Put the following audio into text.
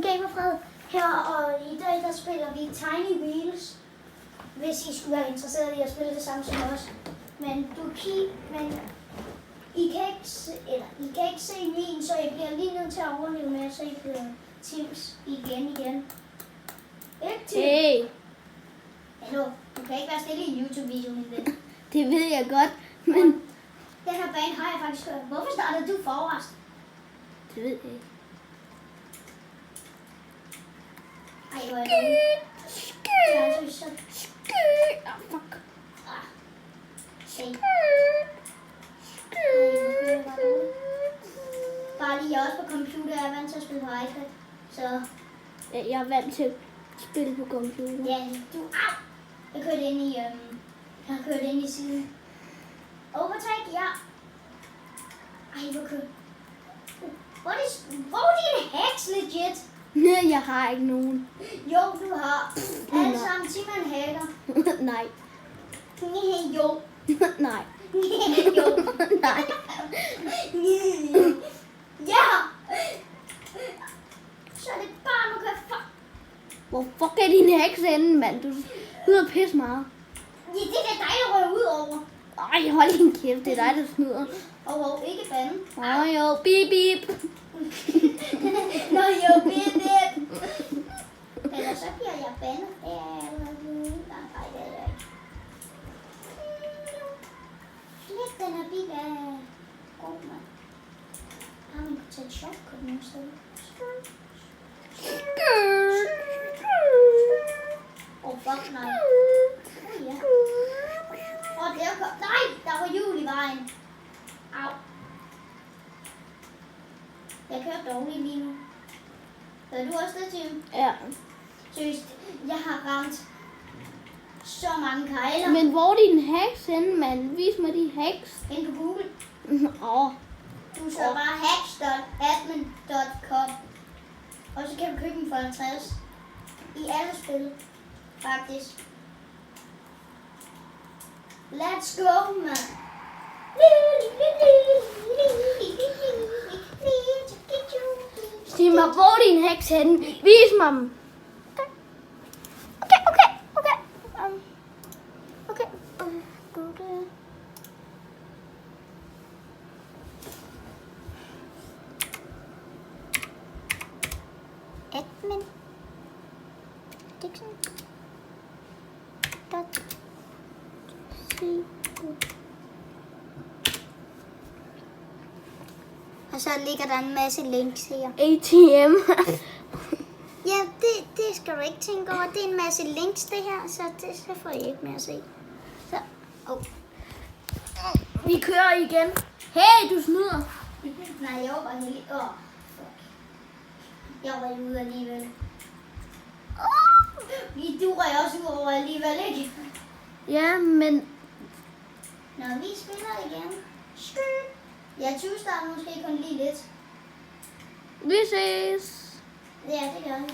Gamerfred her, og i dag der spiller vi Tiny Wheels, hvis I skulle være interesseret i at spille det samme som os. Men I kan ikke se min, så I bliver lige nødt til at overleve med at se på Tims igen. Ikke Tim? Hey, Hallo, du kan ikke være stille i en YouTube-video, min ven. det ved jeg godt, men Den her bane har jeg faktisk hørt. Hvorfor startede du forrest? det ved jeg ikke. Ej, hvor er det? Jeg synes så... Fuck. Hey. Bare lige, jeg er også på computer, jeg er vant til at spille på iPad. Så Jeg er vant til at spille på computer. ja, au! Jeg kørte ind i siden. Overtake, ja. Ej, hvor kød. Hvor er din hacks legit? Nej, jeg har ikke nogen. Jo, du har. Alle sammen, sig man hacker. Nej. Jo. Nej. Jo. Nej. Ja! Så er det bare, nu kan jeg Hvor fuck er din heks henne, mand? Du snyder pisse meget. ja, det er dig, der rører ud over. Ej, hold din kæft, det er dig, der snyder. Ikke bande. Jo, bip bip. Nå jo, bip. Eller så bliver jeg bandet. Nej, det er det ikke. Flæt, den her bil er god, mand. Har man kunne tage et shortcut nogle steder? Fuck, nej. Ja. Nej, der var hjul i vejen. Au. Jeg kører dårligt lige nu. Gør du også det, Tim? Ja. Seriøst, jeg har ramt så mange kejler. Men hvor er din heks henne, mand? Vis mig de heks. Ind på Google. Du søger bare hacks.admin.com. Og så kan du købe dem for 50. I alle spil, faktisk. Let's go, man. Sig mig, hvor er din heks henne? Vis mig dem. Okay. Admin. Dixon. Dot. Og så ligger der en masse links her. ATM. Ja, det skal du ikke tænke over. Det er en masse links, det her, så det får I ikke mere at se. Så, Vi kører igen. Hey, du snyder. Nej, jeg var bare heldig. Fuck. Jeg var ude alligevel. Du røg også ud over alligevel, ikke? Ja, men Nå, vi spiller igen. Jeg tyvstarter måske kun lige lidt. vi ses. Ja, det gør vi.